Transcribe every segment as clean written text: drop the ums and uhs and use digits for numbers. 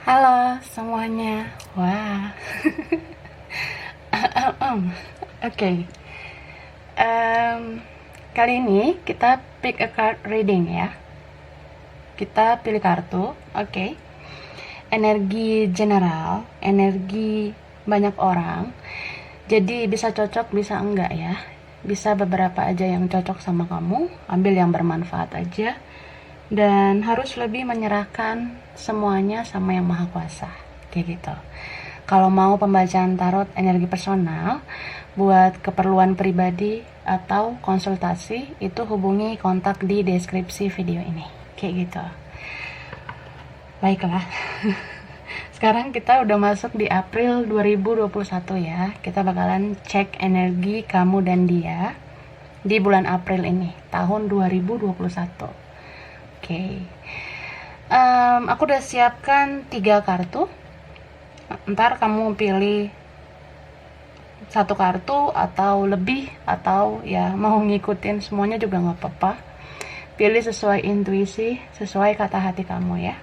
Halo semuanya. Wah. Oke. Kali ini kita pick a card reading ya. Kita pilih kartu. Oke. Energi general, energi banyak orang. Jadi bisa cocok, bisa enggak ya. Bisa beberapa aja yang cocok sama kamu. Ambil yang bermanfaat aja. Dan harus lebih menyerahkan semuanya sama yang maha kuasa, kayak gitu. Kalau mau pembacaan tarot energi personal buat keperluan pribadi atau konsultasi, itu hubungi kontak di deskripsi video ini, kayak gitu. Baiklah. Sekarang kita udah masuk di April 2021 ya. Kita bakalan cek energi kamu dan dia di bulan April ini, tahun 2021. Oke. Aku udah siapkan 3 kartu. Ntar kamu pilih satu kartu atau lebih, atau ya mau ngikutin semuanya juga nggak apa-apa. Pilih sesuai intuisi, sesuai kata hati kamu ya.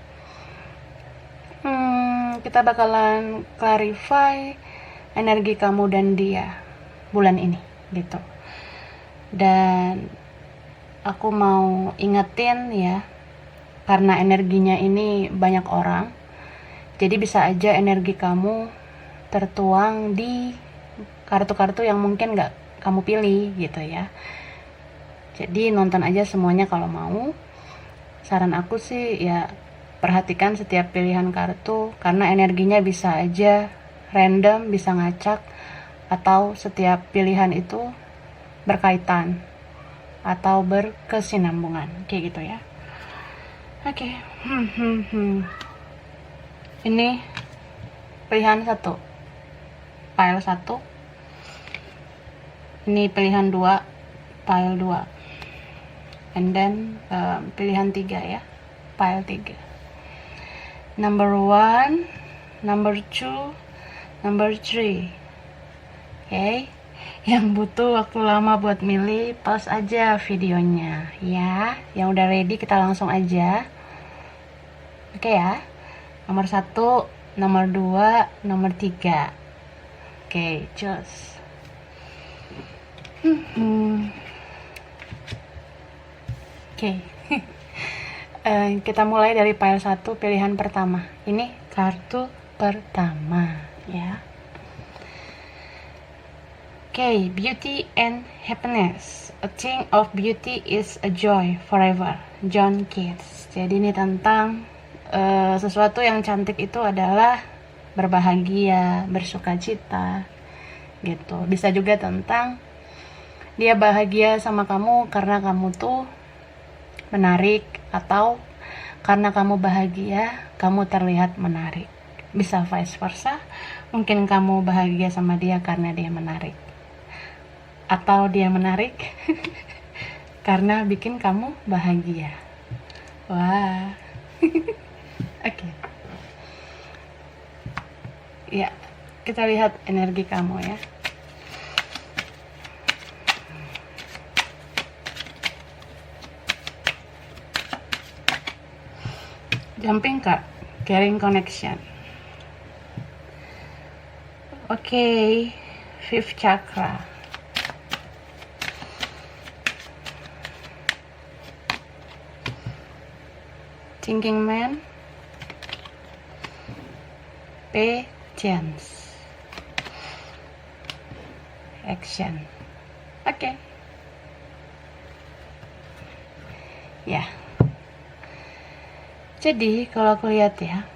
Kita bakalan clarify energi kamu dan dia bulan ini gitu. Dan aku mau ingetin ya, karena energinya ini banyak orang, jadi bisa aja energi kamu tertuang di kartu-kartu yang mungkin gak kamu pilih gitu ya. Jadi nonton aja semuanya kalau mau. Saran aku sih ya, perhatikan setiap pilihan kartu, karena energinya bisa aja random, bisa ngacak, atau setiap pilihan itu berkaitan atau berkesinambungan, kayak gitu ya. Oke. Ini pilihan 1, pile 1. Ini pilihan 2, pile 2. And then pilihan 3 ya, pile 3. Number 1, number 2, number 3. Oke. Yang butuh waktu lama buat milih, pause aja videonya ya. Yang udah ready kita langsung aja. Oke ya. Nomor 1, nomor 2, nomor 3. Oke, cus. Oke. Kita mulai dari pile 1, pilihan pertama. Ini kartu pertama ya. Okay, beauty and happiness. A thing of beauty is a joy forever. John Keats. Jadi ini tentang sesuatu yang cantik itu adalah berbahagia, bersukacita, gitu. Bisa juga tentang dia bahagia sama kamu karena kamu tuh menarik, atau karena kamu bahagia, kamu terlihat menarik. Bisa vice versa. Mungkin kamu bahagia sama dia karena dia menarik, atau dia menarik karena bikin kamu bahagia. Wah. Oke. Ya, kita lihat energi kamu ya. Jumping card, caring connection. Oke, fifth chakra. Thinking man, patience, action. Oke. Ya. Jadi kalau aku lihat ya,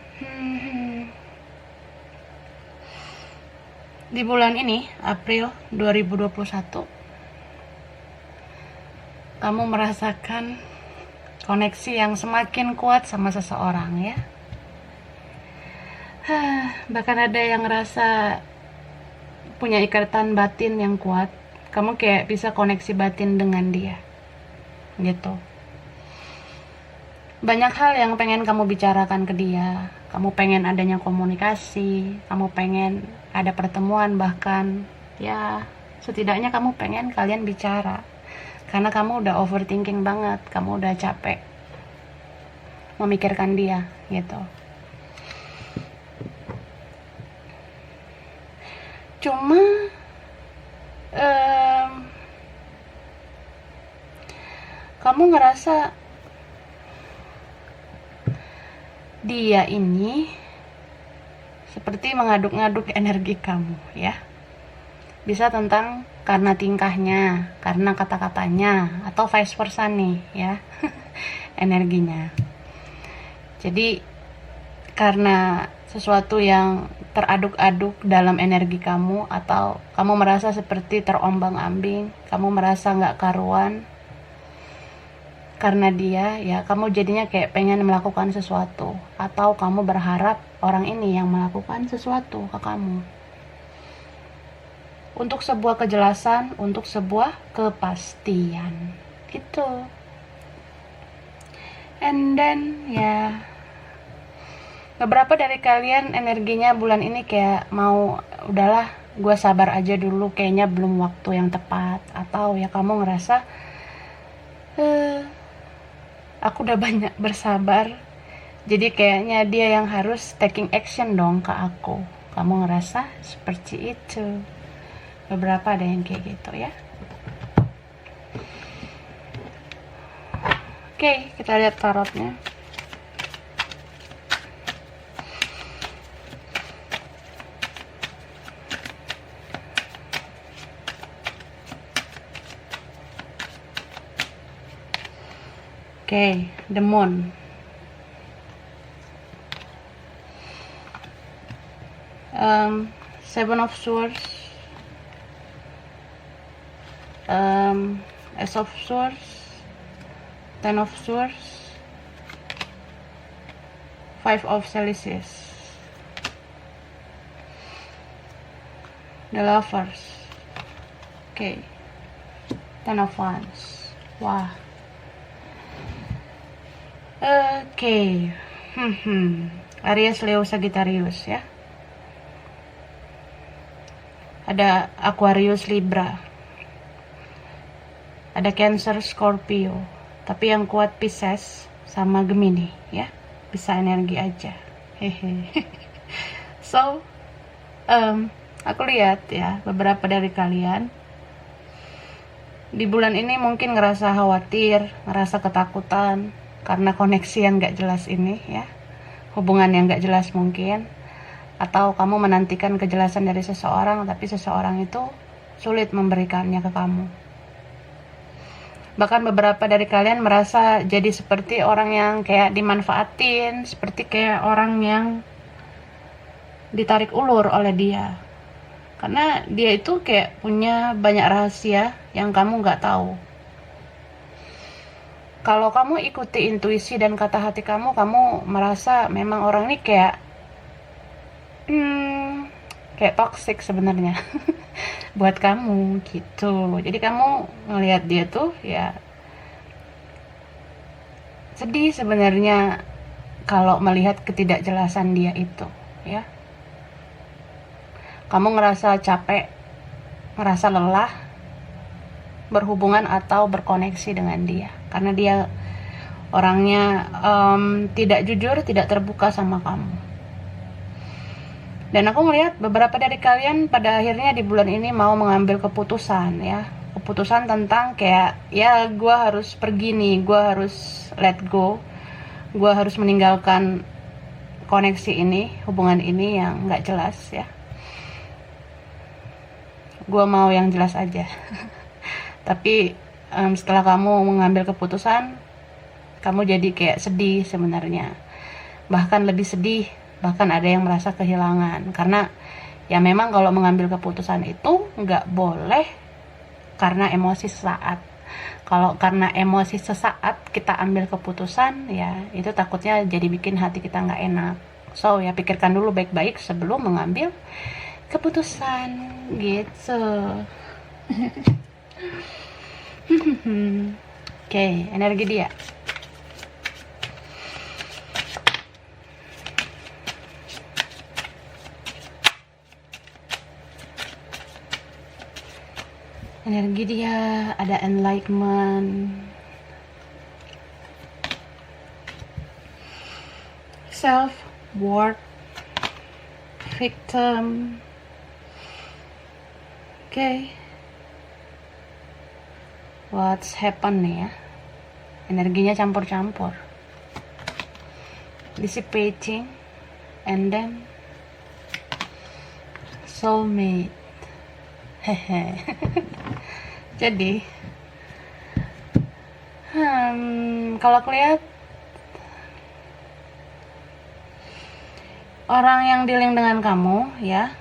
di bulan ini, April 2021, kamu merasakan koneksi yang semakin kuat sama seseorang ya. Bahkan ada yang ngerasa punya ikatan batin yang kuat. Kamu kayak bisa koneksi batin dengan dia gitu. Banyak hal yang pengen kamu bicarakan ke dia. Kamu pengen adanya komunikasi, kamu pengen ada pertemuan, bahkan ya setidaknya kamu pengen kalian bicara. Karena kamu udah overthinking banget, kamu udah capek memikirkan dia gitu. Cuma kamu ngerasa dia ini seperti mengaduk-ngaduk energi kamu, ya. Bisa tentang karena tingkahnya, karena kata-katanya, atau vice versa nih, ya. Energinya. Jadi karena sesuatu yang teraduk-aduk dalam energi kamu, atau kamu merasa seperti terombang-ambing, kamu merasa nggak karuan karena dia, ya kamu jadinya kayak pengen melakukan sesuatu, atau kamu berharap orang ini yang melakukan sesuatu ke kamu untuk sebuah kejelasan, untuk sebuah kepastian gitu. And then ya, beberapa dari kalian energinya bulan ini kayak mau udahlah, gue sabar aja dulu, kayaknya belum waktu yang tepat. Atau ya kamu ngerasa aku udah banyak bersabar, jadi kayaknya dia yang harus taking action dong ke aku. Kamu ngerasa seperti itu. Beberapa ada yang kayak gitu, ya. Oke, kita lihat tarotnya. Oke, the moon. Seven of Swords, Ace of Swords, Ten of Swords, Five of Chalices, the Lovers. Oke, Ten of Wands. Wah. Oke. Aries, Leo, Sagittarius, ya. Ada Aquarius, Libra. Ada Cancer, Scorpio. Tapi yang kuat Pisces sama Gemini, ya. Bisa energi aja. Hehe. So, aku lihat ya, beberapa dari kalian di bulan ini mungkin ngerasa khawatir, ngerasa ketakutan karena koneksi yang gak jelas ini, ya. Hubungan yang gak jelas mungkin. Atau kamu menantikan kejelasan dari seseorang, tapi seseorang itu sulit memberikannya ke kamu. Bahkan beberapa dari kalian merasa jadi seperti orang yang kayak dimanfaatin, seperti kayak orang yang ditarik ulur oleh dia. Karena dia itu kayak punya banyak rahasia yang kamu gak tahu. Kalau kamu ikuti intuisi dan kata hati kamu, kamu merasa memang orang ini kayak toxic sebenarnya buat kamu gitu. Jadi kamu ngelihat dia tuh ya sedih sebenarnya kalau melihat ketidakjelasan dia itu, ya. Kamu ngerasa capek, ngerasa lelah berhubungan atau berkoneksi dengan dia karena dia orangnya tidak jujur, tidak terbuka sama kamu. Dan aku ngelihat beberapa dari kalian pada akhirnya di bulan ini mau mengambil keputusan, ya. Keputusan tentang kayak, ya gue harus pergi nih, gue harus let go, gue harus meninggalkan koneksi ini, hubungan ini yang gak jelas, ya. Gue mau yang jelas aja. Tapi setelah kamu mengambil keputusan, kamu jadi kayak sedih sebenarnya. Bahkan lebih sedih, bahkan ada yang merasa kehilangan. Karena ya memang kalau mengambil keputusan itu nggak boleh karena emosi sesaat. Kalau karena emosi sesaat kita ambil keputusan, ya itu takutnya jadi bikin hati kita nggak enak. So ya pikirkan dulu baik-baik sebelum mengambil keputusan gitu. Oke, energi dia. Energi dia ada enlightenment, self worth, victim, Okay, what's happen nih ya, energinya campur-campur, dissipating, and then soulmate. Hehe. Jadi kalau aku lihat orang yang dealing dengan kamu ya,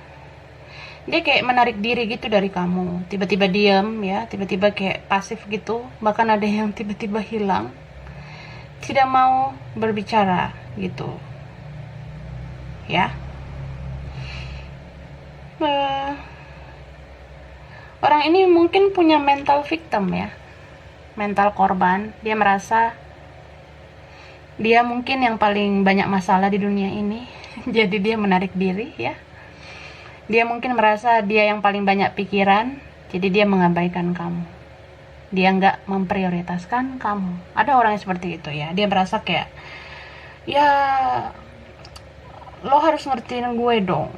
dia kayak menarik diri gitu dari kamu, tiba-tiba diam ya, tiba-tiba kayak pasif gitu, bahkan ada yang tiba-tiba hilang, tidak mau berbicara gitu ya. Orang ini mungkin punya mental victim ya, mental korban. Dia merasa dia mungkin yang paling banyak masalah di dunia ini jadi dia menarik diri ya. Dia mungkin merasa dia yang paling banyak pikiran, jadi dia mengabaikan kamu. Dia nggak memprioritaskan kamu. Ada orang yang seperti itu ya. Dia merasa kayak, ya lo harus ngertiin gue dong.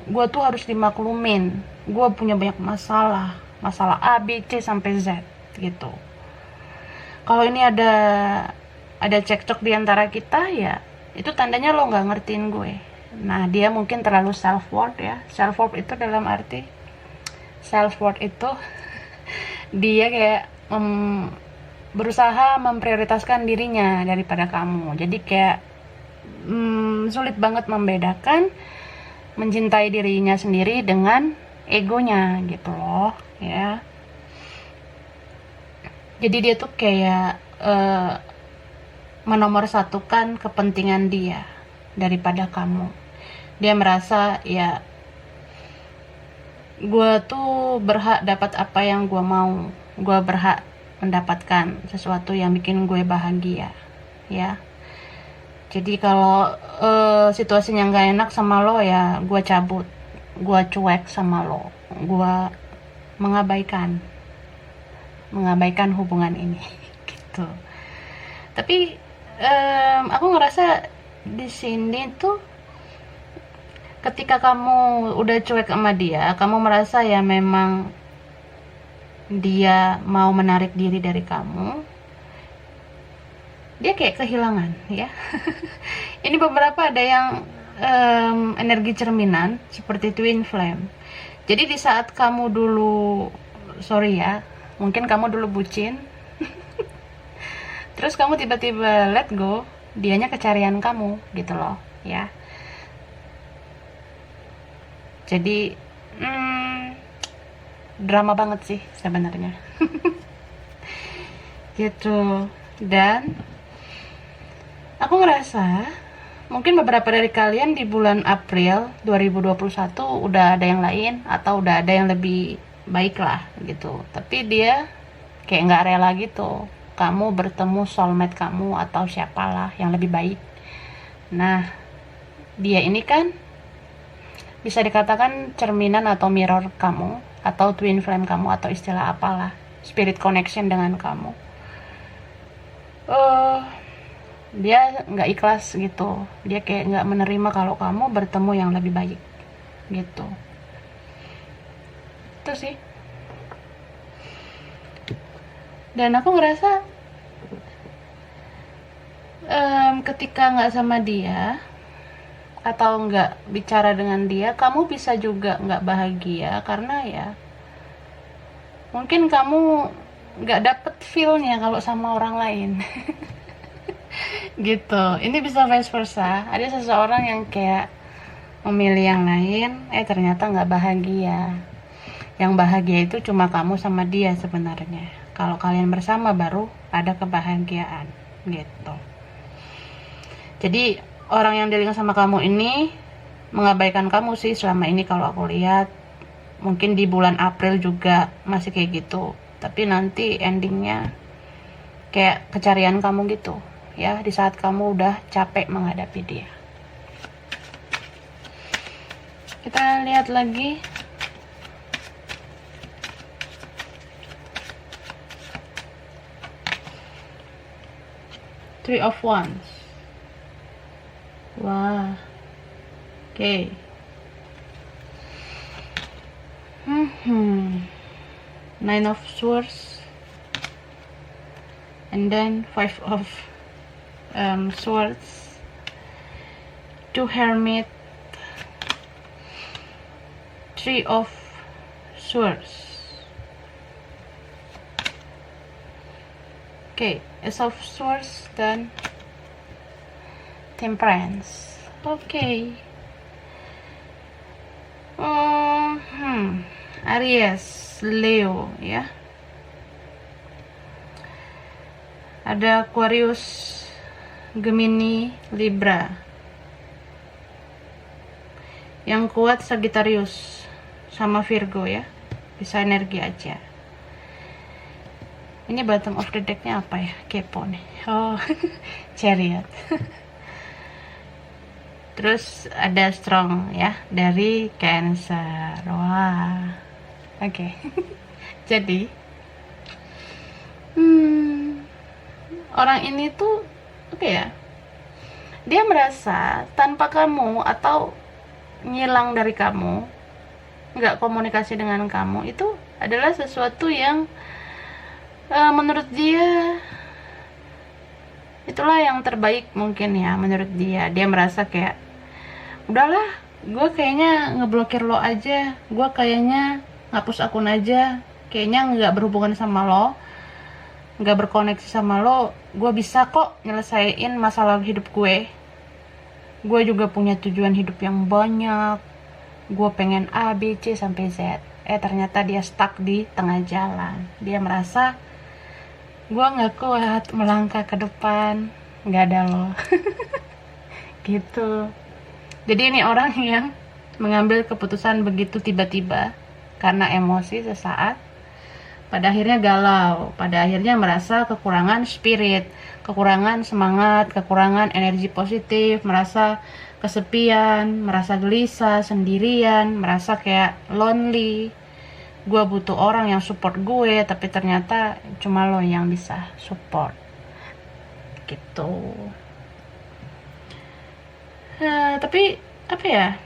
Gue tuh harus dimaklumin. Gue punya banyak masalah. Masalah A, B, C, sampai Z gitu. Kalau ini ada cekcok di antara kita ya, itu tandanya lo nggak ngertiin gue. Nah, dia mungkin terlalu self worth ya. Self worth itu dalam arti dia kayak berusaha memprioritaskan dirinya daripada kamu. Jadi kayak sulit banget membedakan mencintai dirinya sendiri dengan egonya gitu loh ya. Jadi dia tuh kayak menomorsatukan kepentingan dia daripada kamu. Dia merasa ya, gue tuh berhak dapat apa yang gue mau, gue berhak mendapatkan sesuatu yang bikin gue bahagia ya. Jadi kalau situasinya nggak enak sama lo ya, gue cabut, gue cuek sama lo, gue mengabaikan hubungan ini gitu. Tapi aku ngerasa di sini tuh, ketika kamu udah cuek sama dia, kamu merasa ya memang dia mau menarik diri dari kamu, dia kayak kehilangan ya. Ini beberapa ada yang energi cerminan seperti twin flame. Jadi di saat kamu dulu, sorry ya, mungkin kamu dulu bucin terus kamu tiba-tiba let go, dianya kecarian kamu gitu loh ya. Jadi drama banget sih sebenarnya. Gitu. Dan aku ngerasa mungkin beberapa dari kalian di bulan April 2021 udah ada yang lain, atau udah ada yang lebih baik lah gitu. Tapi dia kayak nggak rela gitu kamu bertemu soulmate kamu atau siapalah yang lebih baik. Nah, dia ini kan bisa dikatakan cerminan atau mirror kamu, atau twin flame kamu, atau istilah apalah, spirit connection dengan kamu. Dia nggak ikhlas gitu, dia kayak nggak menerima kalau kamu bertemu yang lebih baik gitu. Itu sih. Dan aku ngerasa ketika nggak sama dia atau nggak bicara dengan dia, kamu bisa juga nggak bahagia, karena ya mungkin kamu nggak dapet feel-nya kalau sama orang lain. Gitu. Ini bisa vice versa, ada seseorang yang kayak memilih yang lain, ternyata nggak bahagia. Yang bahagia itu cuma kamu sama dia sebenarnya. Kalau kalian bersama baru ada kebahagiaan gitu. Jadi orang yang dealing sama kamu ini mengabaikan kamu sih selama ini kalau aku lihat. Mungkin di bulan April juga masih kayak gitu, tapi nanti endingnya kayak kecarian kamu gitu ya, di saat kamu udah capek menghadapi dia. Kita lihat lagi. Three of Wands. Wah. Oke. Nine of Swords, and then Five of Swords, Two Hermit, Three of Swords. Okay, Ace of Swords dan Temperance. Okay. Aries, Leo ya. Ada Aquarius, Gemini, Libra. Yang kuat Sagittarius sama Virgo ya. Bisa energi aja. Ini bottom of the decknya apa ya? Kepo nih. Oh, Chariot. Terus ada Strong ya dari Cancer. Wah. Oke. Jadi orang ini tuh apa ya? Dia merasa tanpa kamu atau ngilang dari kamu, nggak komunikasi dengan kamu, itu adalah sesuatu yang menurut dia itulah yang terbaik mungkin ya. Menurut dia merasa kayak udahlah, gue kayaknya ngeblokir lo aja, gue kayaknya ngapus akun aja, kayaknya nggak berhubungan sama lo, nggak berkoneksi sama lo, gue bisa kok nyelesain masalah hidup gue juga punya tujuan hidup yang banyak, gue pengen A, B, C, sampai Z. Ternyata dia stuck di tengah jalan. Dia merasa gue nggak kuat melangkah ke depan, nggak ada lo. Gitu. Jadi ini orang yang mengambil keputusan begitu tiba-tiba karena emosi sesaat, pada akhirnya galau, pada akhirnya merasa kekurangan spirit, kekurangan semangat, kekurangan energi positif, merasa kesepian, merasa gelisah, sendirian, merasa kayak lonely. Gue butuh orang yang support gue, tapi ternyata cuma lo yang bisa support. Gitu. Tapi apa ya,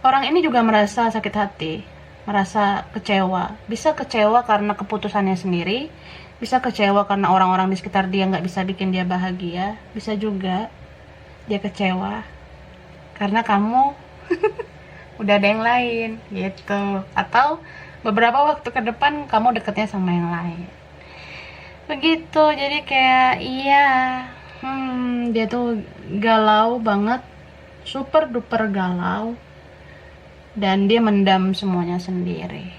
orang ini juga merasa sakit hati, merasa kecewa. Bisa kecewa karena keputusannya sendiri, bisa kecewa karena orang-orang di sekitar dia nggak bisa bikin dia bahagia. Bisa juga dia kecewa karena kamu udah ada yang lain gitu, atau beberapa waktu ke depan kamu deketnya sama yang lain. Begitu. Jadi kayak iya, dia tuh galau banget, super duper galau, dan dia mendam semuanya sendiri.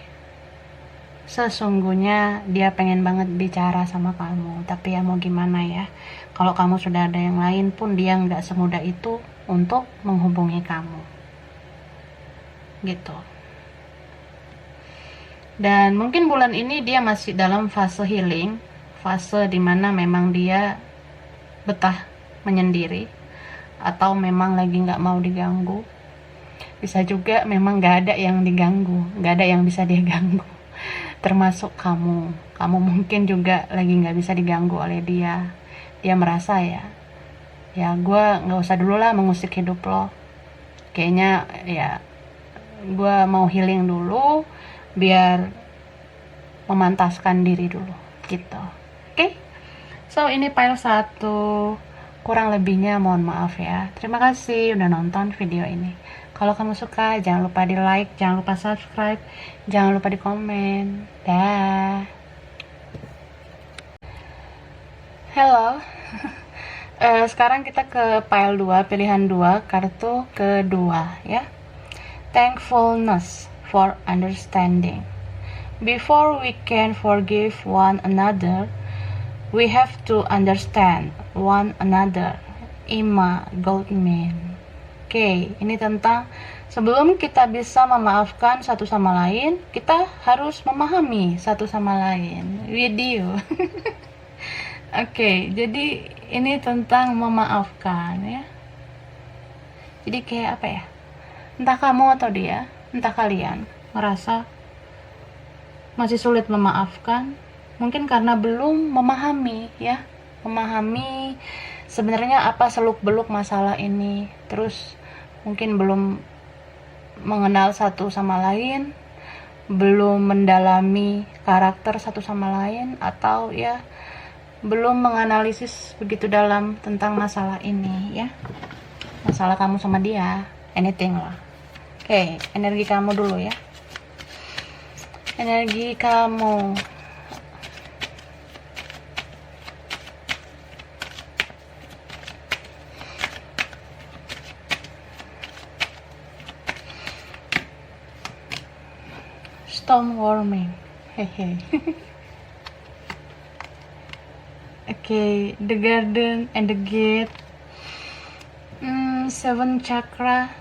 Sesungguhnya dia pengen banget bicara sama kamu, tapi ya mau gimana ya, kalau kamu sudah ada yang lain pun dia nggak semudah itu untuk menghubungi kamu. Gitu. Dan mungkin bulan ini dia masih dalam fase healing, fase dimana memang dia betah menyendiri, atau memang lagi nggak mau diganggu. Bisa juga memang nggak ada yang diganggu, nggak ada yang bisa dia ganggu, termasuk kamu mungkin juga lagi nggak bisa diganggu oleh dia. Dia merasa ya gue nggak usah dulu lah mengusik hidup lo, kayaknya ya gue mau healing dulu biar memantaskan diri dulu gitu. Oke? So ini pile 1, kurang lebihnya mohon maaf ya. Terima kasih udah nonton video ini. Kalau kamu suka jangan lupa di like, jangan lupa subscribe, jangan lupa di komen. Dah. Hello. Sekarang kita ke pile 2, pilihan 2, kartu kedua ya. Thankfulness for understanding. Before we can forgive one another, we have to understand one another. Emma Goldman. Oke, ini tentang sebelum kita bisa memaafkan satu sama lain, kita harus memahami satu sama lain. Video. Oke, jadi ini tentang memaafkan ya. Jadi kayak apa ya? Entah kamu atau dia, entah kalian merasa masih sulit memaafkan, mungkin karena belum memahami ya, memahami sebenarnya apa seluk-beluk masalah ini. Terus mungkin belum mengenal satu sama lain, belum mendalami karakter satu sama lain, atau ya belum menganalisis begitu dalam tentang masalah ini ya, masalah kamu sama dia, anything lah. Oke, energi kamu dulu ya. Energi kamu. Storm warming. Hehe. Okay, the garden and the gate. Seven chakra.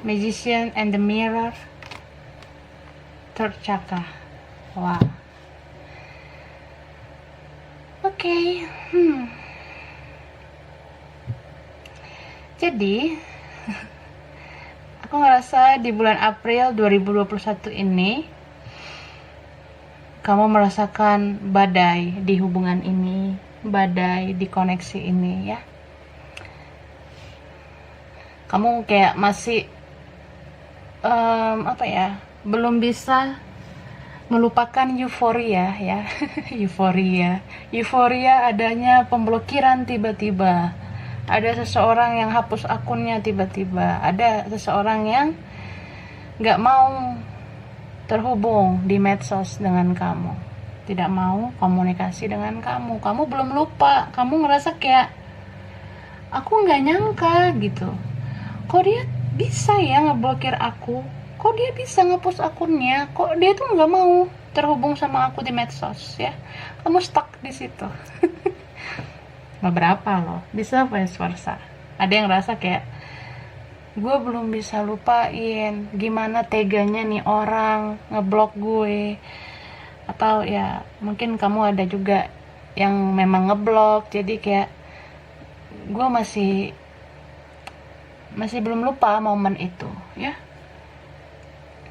Magician and the mirror. Third chakra. Wow. Okay. Jadi aku ngerasa di bulan April 2021 ini kamu merasakan badai di hubungan ini, badai di koneksi ini ya. Kamu kayak masih belum bisa melupakan euforia ya. Euforia adanya pemblokiran tiba-tiba. Ada seseorang yang hapus akunnya tiba-tiba. Ada seseorang yang gak mau terhubung di medsos dengan kamu, tidak mau komunikasi dengan kamu. Kamu belum lupa, kamu ngerasa kayak aku gak nyangka gitu, kok dia bisa ya ngeblokir aku, kok dia bisa ngapus akunnya, kok dia tuh gak mau terhubung sama aku di medsos ya. Kamu stuck di situ. Beberapa loh, bisa vice versa. Ada yang rasa kayak gue belum bisa lupain, gimana teganya nih orang ngeblok gue. Atau ya mungkin kamu ada juga yang memang ngeblok, jadi kayak gue masih belum lupa momen itu ya.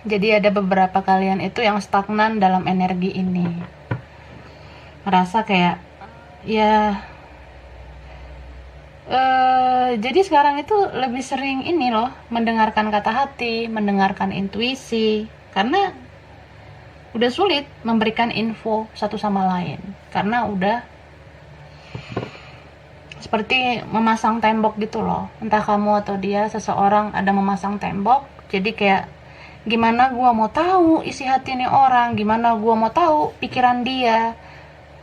Jadi ada beberapa kalian itu yang stagnan dalam energi ini, merasa kayak ya jadi sekarang itu lebih sering ini loh, mendengarkan kata hati, mendengarkan intuisi, karena udah sulit memberikan info satu sama lain, karena udah seperti memasang tembok gitu loh. Entah kamu atau dia, seseorang ada memasang tembok, jadi kayak gimana gua mau tahu isi hati nih orang, gimana gua mau tahu pikiran dia.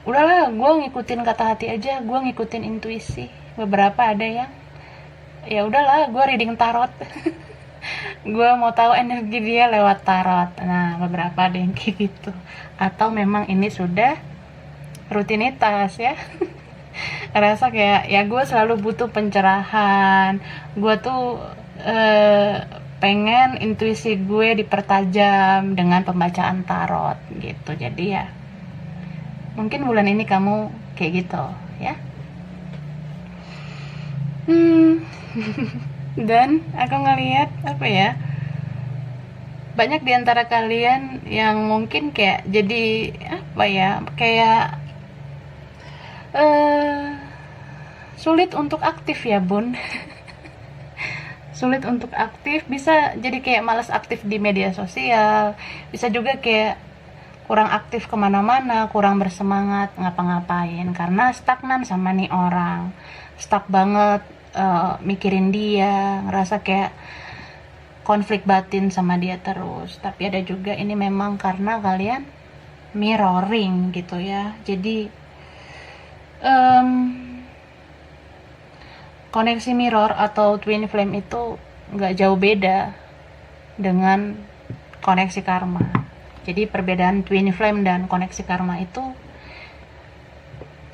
Udahlah, gua ngikutin kata hati aja, gua ngikutin intuisi. Beberapa ada yang ya udahlah, gue reading tarot. Gue mau tahu energi dia lewat tarot. Nah, beberapa ada yang kayak gitu. Atau memang ini sudah rutinitas ya. Rasa kayak ya gue selalu butuh pencerahan. Gue tuh pengen intuisi gue dipertajam dengan pembacaan tarot gitu. Jadi ya mungkin bulan ini kamu kayak gitu ya. Dan aku ngelihat apa ya, banyak diantara kalian yang mungkin kayak jadi apa ya, kayak sulit untuk aktif ya bun. Sulit untuk aktif, bisa jadi kayak malas aktif di media sosial, bisa juga kayak kurang aktif kemana-mana, kurang bersemangat ngapa-ngapain karena stagnan sama nih orang, stuck banget mikirin dia, ngerasa kayak konflik batin sama dia terus. Tapi ada juga ini memang karena kalian mirroring gitu ya, jadi koneksi mirror atau twin flame itu nggak jauh beda dengan koneksi karma. Jadi perbedaan twin flame dan koneksi karma itu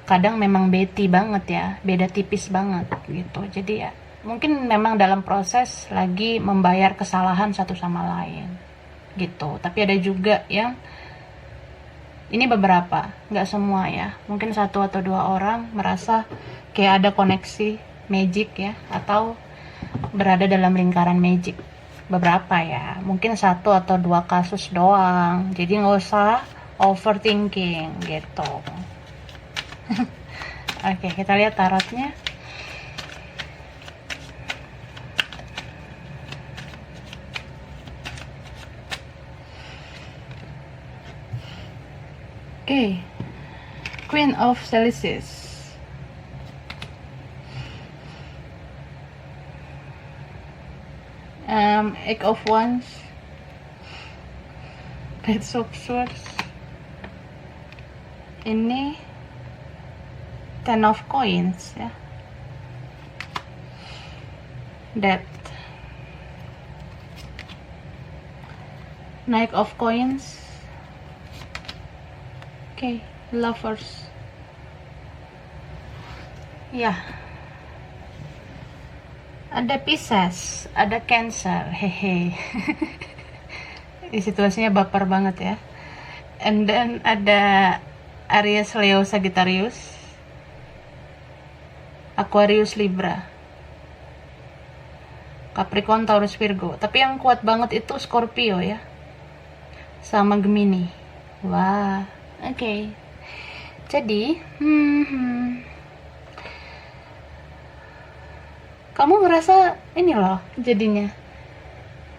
kadang memang banget ya, beda tipis banget gitu. Jadi ya mungkin memang dalam proses lagi membayar kesalahan satu sama lain gitu. Tapi ada juga yang ini beberapa, nggak semua ya, mungkin 1 atau 2 orang merasa kayak ada koneksi magic ya, atau berada dalam lingkaran magic. Beberapa ya, mungkin 1 atau 2 kasus doang, jadi nggak usah overthinking gitu. Oke, kita lihat tarotnya. Okay, Queen of Chalices. Eight of Wands, Page of Swords, ini Ten of Coins ya, Death, Knight of Coins, okay, Lovers, ya, ada Pisces, ada Cancer, hehe. Situasinya baper banget ya. And then ada Aries, Leo, Sagittarius, Aquarius, Libra, Capricorn, Taurus, Virgo. Tapi yang kuat banget itu Scorpio ya, sama Gemini. Wah, oke. Jadi kamu ngerasa ini loh jadinya,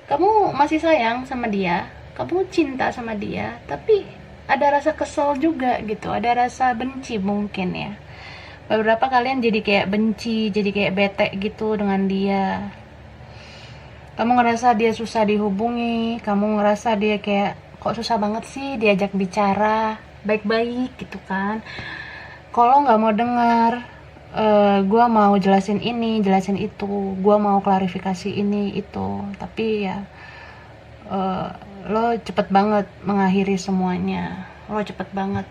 kamu masih sayang sama dia, kamu cinta sama dia, tapi ada rasa kesel juga gitu, ada rasa benci mungkin ya. Beberapa kalian jadi kayak benci, jadi kayak bete gitu dengan dia. Kamu ngerasa dia susah dihubungi, kamu ngerasa dia kayak kok susah banget sih diajak bicara baik-baik gitu kan. Kalau nggak mau dengar, gue mau jelasin ini, jelasin itu, gue mau klarifikasi ini itu, tapi ya lo cepet banget mengakhiri semuanya, lo cepet banget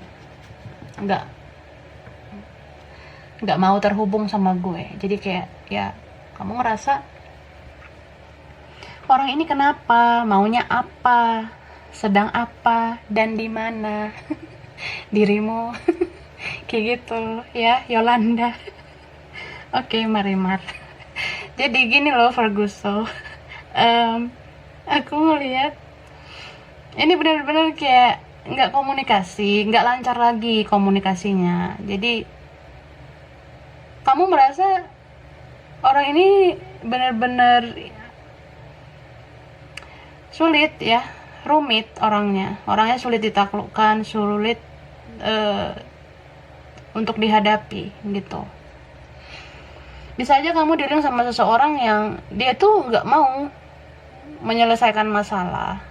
nggak mau terhubung sama gue. Jadi kayak ya kamu ngerasa orang ini kenapa, maunya apa, sedang apa, dan di mana dirimu. Kayak gitu ya, Yolanda. Oke, Marimar. Jadi gini loh Ferguson, aku ngeliat ini benar-benar kayak nggak komunikasi, nggak lancar lagi komunikasinya. Jadi kamu merasa orang ini benar-benar sulit ya, rumit orangnya sulit ditaklukkan, sulit untuk dihadapi gitu. Bisa aja kamu dealing sama seseorang yang dia tuh nggak mau menyelesaikan masalah,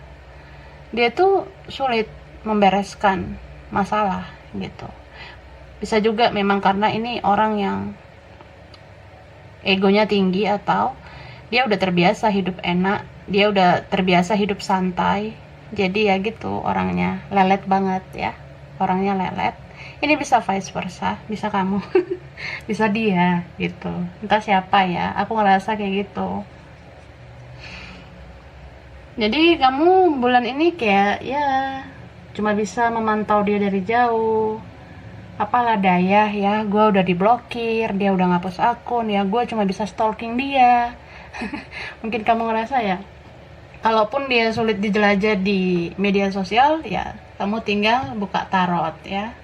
dia tuh sulit membereskan masalah gitu. Bisa juga memang karena ini orang yang egonya tinggi, atau dia udah terbiasa hidup enak, dia udah terbiasa hidup santai, jadi ya gitu orangnya lelet banget ya, orangnya lelet. Ini bisa vice versa, bisa kamu bisa dia gitu, entah siapa ya, aku ngerasa kayak gitu. Jadi kamu bulan ini kayak ya cuma bisa memantau dia dari jauh. Apalah daya ya, gue udah diblokir, dia udah ngapus akun, ya gue cuma bisa stalking dia. Mungkin kamu ngerasa ya, kalaupun dia sulit dijelajah di media sosial, ya kamu tinggal buka tarot ya.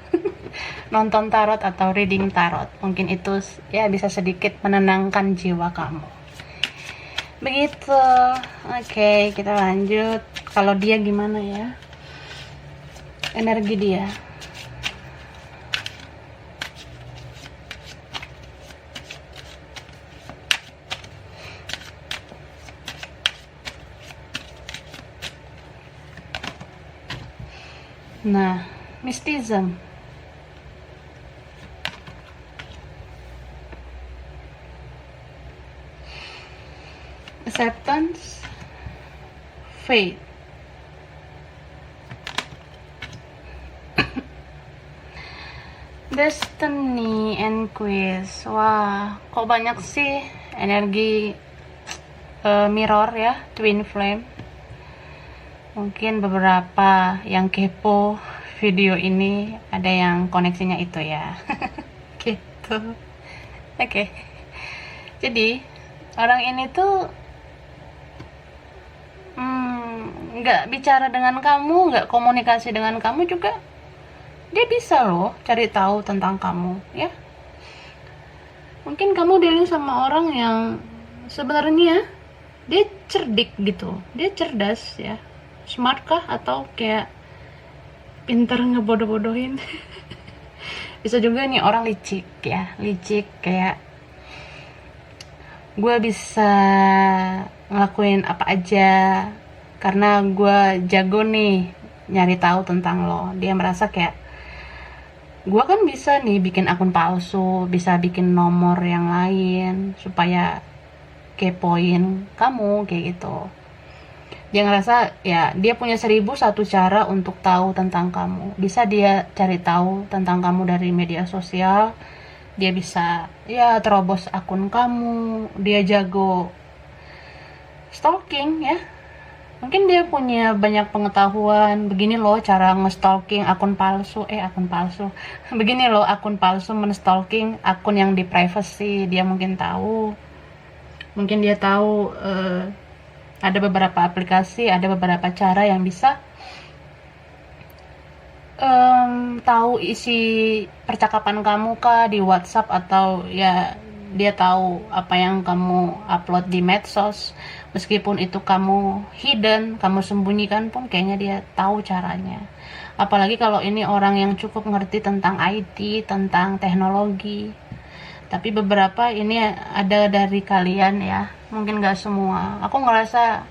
Nonton tarot atau reading tarot, mungkin itu ya bisa sedikit menenangkan jiwa kamu. Begitu. Oke, kita lanjut. Kalau dia gimana ya, energi dia. Nah, mysticism, acceptance, faith, destiny, and quiz. Wah, kok banyak sih energi mirror ya, twin flame. Mungkin beberapa yang kepo video ini ada yang koneksinya itu ya. Gitu. Oke. Jadi orang ini tuh nggak bicara dengan kamu, nggak komunikasi dengan kamu juga, dia bisa loh cari tahu tentang kamu ya. Mungkin kamu dealing sama orang yang sebenarnya dia cerdik gitu, dia cerdas ya, smart kah, atau kayak pinter ngebodoh-bodohin. Bisa juga nih orang licik ya, licik kayak gue bisa ngelakuin apa aja karena gue jago nih nyari tahu tentang lo. Dia merasa kayak gue kan bisa nih bikin akun palsu, bisa bikin nomor yang lain supaya kepoin kamu kayak gitu. Dia ngerasa ya dia punya 1001 cara untuk tahu tentang kamu. Bisa dia cari tahu tentang kamu dari media sosial, dia bisa ya terobos akun kamu, dia jago stalking ya. Mungkin dia punya banyak pengetahuan, begini loh cara nge-stalking akun palsu, begini loh akun palsu men-stalking akun yang di privacy, dia mungkin tahu. Mungkin dia tahu ada beberapa aplikasi, ada beberapa cara yang bisa tahu isi percakapan kamu kah di WhatsApp, atau ya dia tahu apa yang kamu upload di medsos. Meskipun itu kamu hidden, kamu sembunyikan pun kayaknya dia tahu caranya. Apalagi kalau ini orang yang cukup ngerti tentang IT, tentang teknologi. Tapi beberapa ini ada dari kalian ya, mungkin gak semua. Aku ngerasa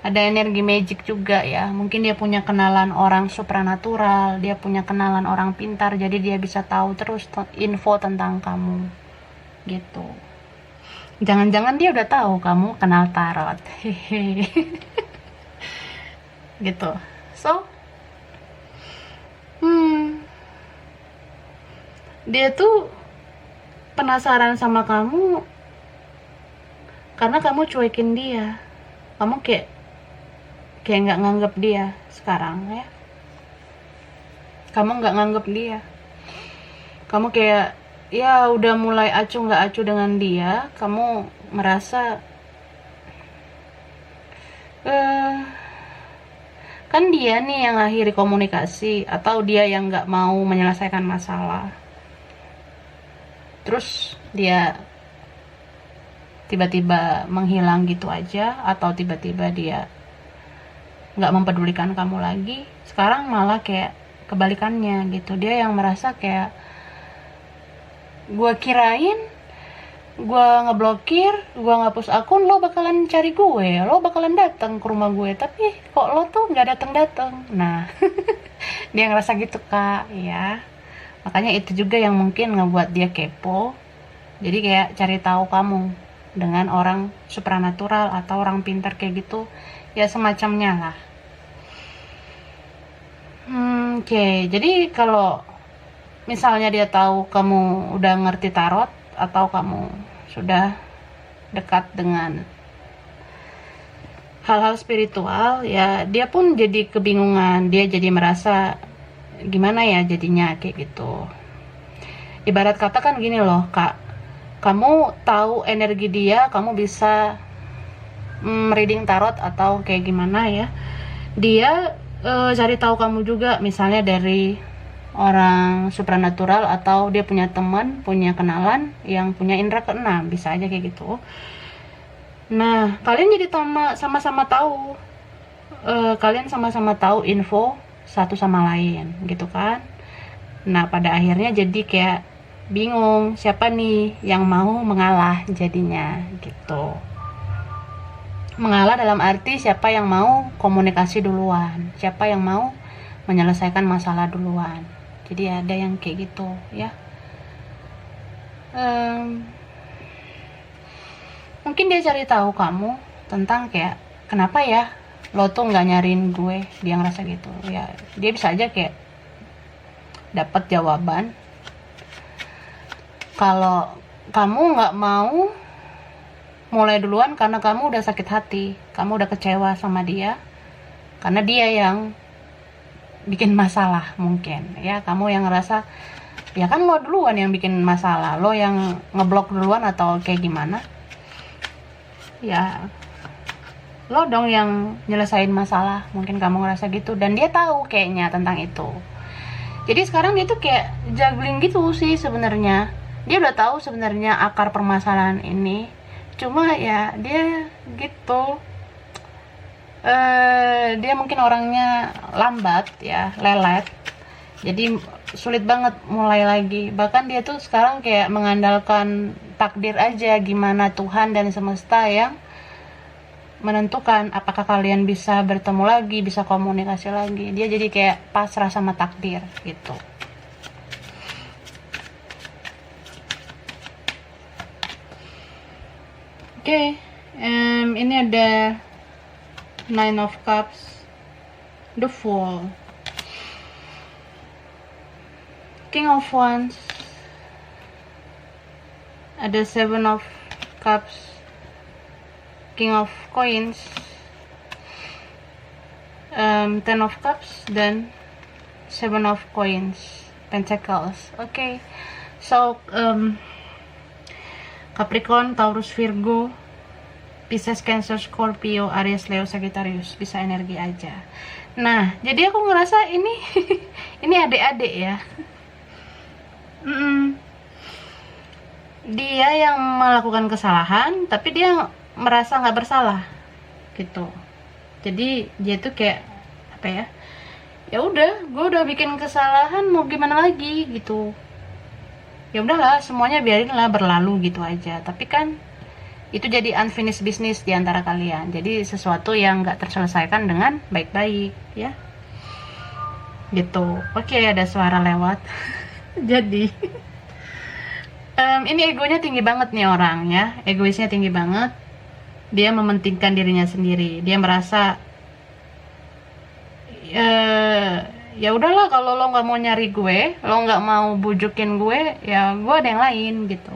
ada energi magic juga ya. Mungkin dia punya kenalan orang supranatural, dia punya kenalan orang pintar, jadi dia bisa tahu terus info tentang kamu gitu. Jangan-jangan dia udah tahu kamu kenal tarot. Hehe. Gitu. So dia tuh penasaran sama kamu karena kamu cuekin dia. Kamu kayak nggak nganggep dia sekarang ya. Kamu nggak nganggep dia. Kamu kayak ya udah mulai acuh nggak acuh dengan dia. Kamu merasa kan dia nih yang akhiri komunikasi, atau dia yang nggak mau menyelesaikan masalah. Terus dia tiba-tiba menghilang gitu aja, atau tiba-tiba dia nggak mempedulikan kamu lagi. Sekarang malah kayak kebalikannya gitu, dia yang merasa kayak gue kirain gue ngeblokir, gue ngapus akun, lo bakalan cari gue, lo bakalan datang ke rumah gue, tapi kok lo tuh nggak datang. Nah dia ngerasa gitu kak ya. Makanya itu juga yang mungkin ngebuat dia kepo. Jadi kayak cari tahu kamu dengan orang supranatural atau orang pintar kayak gitu ya, semacamnya lah. Oke. Jadi kalau misalnya dia tahu kamu udah ngerti tarot atau kamu sudah dekat dengan hal-hal spiritual ya, dia pun jadi kebingungan, dia jadi merasa gimana ya jadinya kayak gitu. Ibarat kata kan gini loh kak, kamu tahu energi dia, kamu bisa reading tarot atau kayak gimana ya, dia cari tahu kamu juga, misalnya dari orang supranatural, atau dia punya teman, punya kenalan yang punya indera keenam, bisa aja kayak gitu. Nah kalian jadi sama-sama tahu, kalian sama-sama tahu info satu sama lain gitu kan. Nah pada akhirnya jadi kayak bingung siapa nih yang mau mengalah jadinya gitu. Mengalah dalam arti siapa yang mau komunikasi duluan, siapa yang mau menyelesaikan masalah duluan. Jadi ada yang kayak gitu ya. Mungkin dia cari tahu kamu tentang kayak kenapa ya lo tuh nggak nyariin gue, dia ngerasa gitu ya. Dia bisa aja kayak dapat jawaban kalau kamu nggak mau mulai duluan karena kamu udah sakit hati, kamu udah kecewa sama dia karena dia yang bikin masalah mungkin ya. Kamu yang ngerasa ya kan lo duluan yang bikin masalah, lo yang ngeblok duluan atau kayak gimana ya, lo dong yang nyelesain masalah, mungkin kamu ngerasa gitu. Dan dia tahu kayaknya tentang itu. Jadi sekarang dia tuh kayak juggling gitu sih sebenarnya. Dia udah tahu sebenarnya akar permasalahan ini, cuma ya dia gitu dia mungkin orangnya lambat ya, lelet, jadi sulit banget mulai lagi. Bahkan dia tuh sekarang kayak mengandalkan takdir aja, gimana Tuhan dan semesta yang menentukan apakah kalian bisa bertemu lagi, bisa komunikasi lagi. Dia jadi kayak pasrah sama takdir gitu. Oke, ini ada Nine of Cups, The Fool, King of Wands, ada Seven of Cups, King of Coins, Ten of Cups, dan Seven of Coins, Pentacles. Oke, so Capricorn, Taurus, Virgo, Pisces, Cancer, Scorpio, Aries, Leo, Sagittarius, bisa energi aja. Nah, jadi aku ngerasa ini ini adik-adik ya. Dia yang melakukan kesalahan, tapi dia merasa nggak bersalah, gitu. Jadi dia tuh kayak apa ya? Ya udah, gue udah bikin kesalahan, mau gimana lagi gitu. Ya udahlah, semuanya biarin lah berlalu gitu aja. Tapi kan itu jadi unfinished business di antara kalian, jadi sesuatu yang nggak terselesaikan dengan baik-baik ya gitu. Oke, ada suara lewat. Jadi ini egonya tinggi banget nih orang ya, egoisnya tinggi banget. Dia mementingkan dirinya sendiri, dia merasa ya udahlah, kalau lo nggak mau nyari gue, lo nggak mau bujukin gue, ya gue ada yang lain gitu.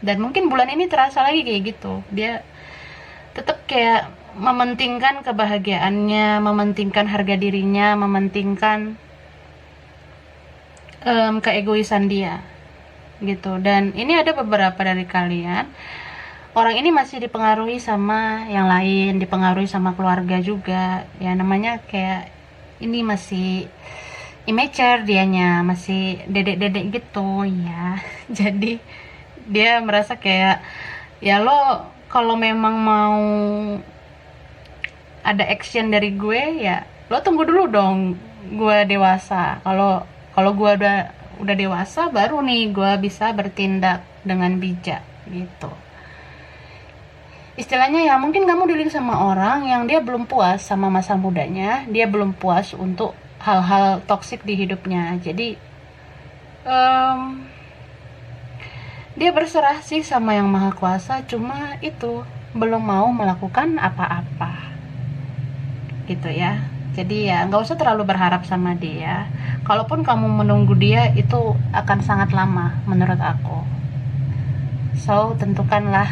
Dan mungkin bulan ini terasa lagi kayak gitu. Dia tetap kayak mementingkan kebahagiaannya, mementingkan harga dirinya, mementingkan keegoisan dia gitu. Dan ini ada beberapa dari kalian, orang ini masih dipengaruhi sama yang lain, dipengaruhi sama keluarga juga. Ya namanya kayak ini masih immature, dianya masih dedek-dedek gitu ya. Jadi dia merasa kayak ya lo kalau memang mau ada action dari gue, ya lo tunggu dulu dong gue dewasa. Kalau gue udah dewasa, baru nih gue bisa bertindak dengan bijak gitu. Istilahnya ya mungkin kamu dealing sama orang yang dia belum puas sama masa mudanya, dia belum puas untuk hal-hal toksik di hidupnya. Jadi dia berserah sih sama yang maha kuasa, cuma itu belum mau melakukan apa-apa gitu ya. Jadi ya nggak usah terlalu berharap sama dia. Kalaupun kamu menunggu dia, itu akan sangat lama menurut aku. So tentukanlah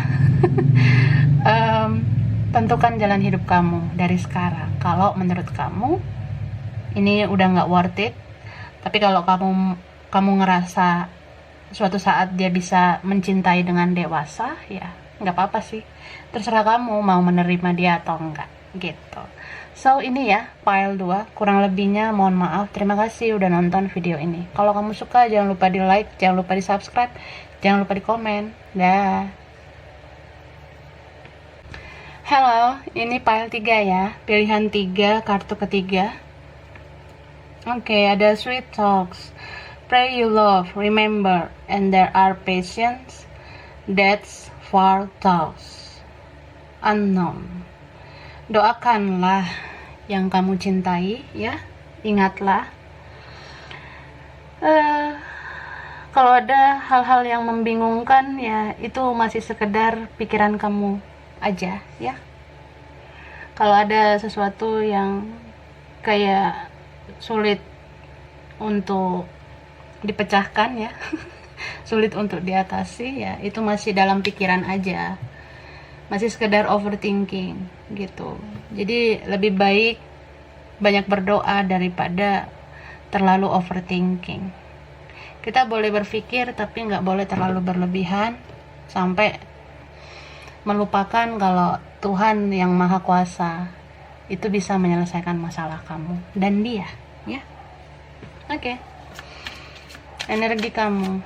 tentukan jalan hidup kamu dari sekarang. Kalau menurut kamu ini udah nggak worth it, tapi kalau kamu ngerasa suatu saat dia bisa mencintai dengan dewasa, ya nggak apa-apa sih, terserah kamu mau menerima dia atau enggak gitu. So ini ya pile 2, kurang lebihnya mohon maaf. Terima kasih udah nonton video ini. Kalau kamu suka, jangan lupa di like, jangan lupa di subscribe, jangan lupa di komen. Dah. Halo, ini pile 3 ya, pilihan 3, kartu ketiga. Oke, ada sweet talks, pray you love, remember, and there are patience, that's far thoughts, unknown. Doakanlah yang kamu cintai ya, ingatlah. Kalau ada hal-hal yang membingungkan, ya itu masih sekedar pikiran kamu aja ya. Kalau ada sesuatu yang kayak sulit untuk dipecahkan ya, sulit untuk diatasi, ya itu masih dalam pikiran aja, masih sekedar overthinking gitu. Jadi lebih baik banyak berdoa daripada terlalu overthinking. Kita boleh berpikir, tapi nggak boleh terlalu berlebihan sampai melupakan kalau Tuhan yang Maha Kuasa itu bisa menyelesaikan masalah kamu dan dia ya. Oke. Energi kamu.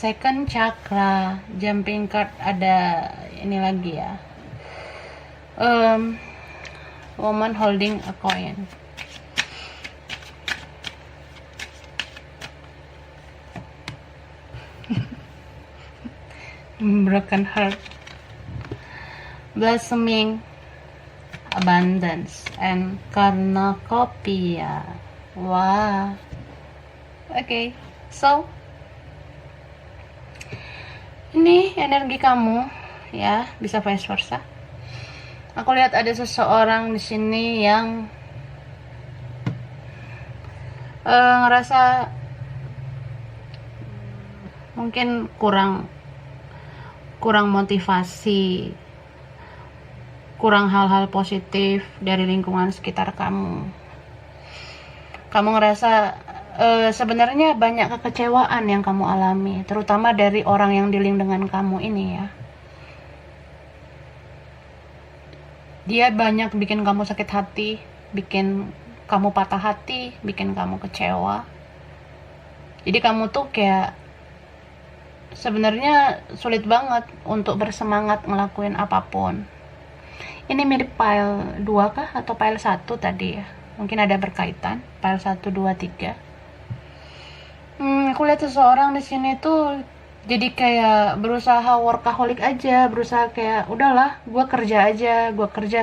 second chakra, jumping card ada ini lagi ya. Woman holding a coin. Broken heart, blossoming abundance, and cornucopia. Wow. Okay, so ini energi kamu ya, bisa vice versa. Aku lihat ada seseorang di sini yang ngerasa mungkin kurang motivasi, kurang hal-hal positif dari lingkungan sekitar kamu. Kamu ngerasa sebenarnya banyak kekecewaan yang kamu alami, terutama dari orang yang dealing dengan kamu ini ya. Dia banyak bikin kamu sakit hati, bikin kamu patah hati, bikin kamu kecewa. Jadi kamu tuh kayak sebenarnya sulit banget untuk bersemangat ngelakuin apapun. Ini mirip pile 2 kah atau pile 1 tadi ya? Mungkin ada berkaitan, pile 1, 2, 3. Aku lihat seseorang di sini tuh jadi kayak berusaha workaholic aja, berusaha kayak udahlah, gue kerja aja, gue kerja,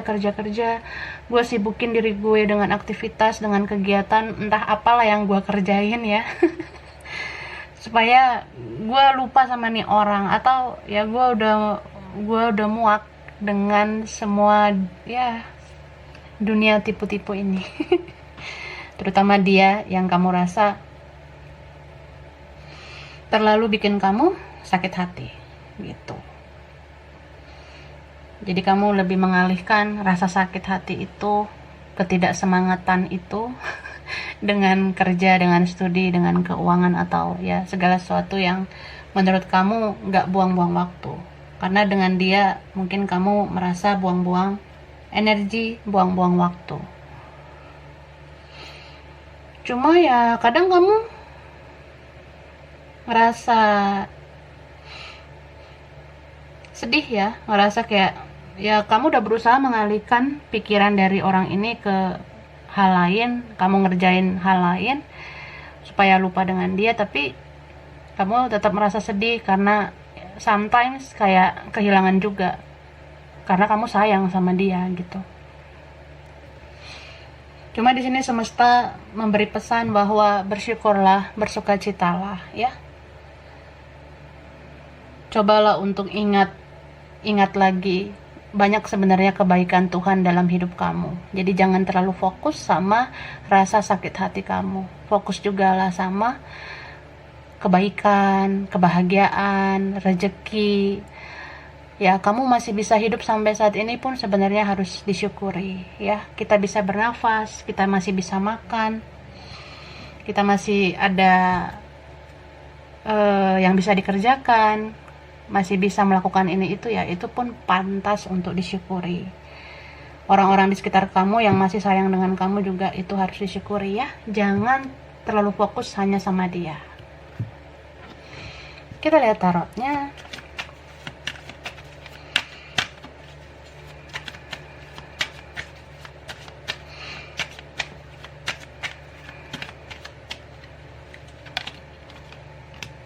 gue sibukin diri gue dengan aktivitas, dengan kegiatan, entah apalah yang gue kerjain ya, supaya gue lupa sama nih orang, atau ya gue udah muak dengan semua ya dunia tipu-tipu ini, terutama dia yang kamu rasa terlalu bikin kamu sakit hati gitu. Jadi kamu lebih mengalihkan rasa sakit hati itu, ketidaksemangatan itu dengan kerja, dengan studi, dengan keuangan, atau ya segala sesuatu yang menurut kamu nggak buang-buang waktu. Karena dengan dia mungkin kamu merasa buang-buang energi, buang-buang waktu. Cuma ya kadang kamu ngerasa sedih ya, ngerasa kayak ya kamu udah berusaha mengalihkan pikiran dari orang ini ke hal lain, kamu ngerjain hal lain supaya lupa dengan dia, tapi kamu tetap merasa sedih karena sometimes kayak kehilangan juga, karena kamu sayang sama dia gitu. Cuma di sini semesta memberi pesan bahwa bersyukurlah, bersukacitalah ya. Cobalah untuk ingat lagi banyak sebenarnya kebaikan Tuhan dalam hidup kamu. Jadi jangan terlalu fokus sama rasa sakit hati kamu. Fokus juga lah sama kebaikan, kebahagiaan, rezeki. Ya, kamu masih bisa hidup sampai saat ini pun sebenarnya harus disyukuri ya. Kita bisa bernafas, kita masih bisa makan, kita masih ada yang bisa dikerjakan, masih bisa melakukan ini itu ya, itu pun pantas untuk disyukuri. Orang-orang di sekitar kamu yang masih sayang dengan kamu juga itu harus disyukuri ya. Jangan terlalu fokus hanya sama dia. Kita lihat tarotnya.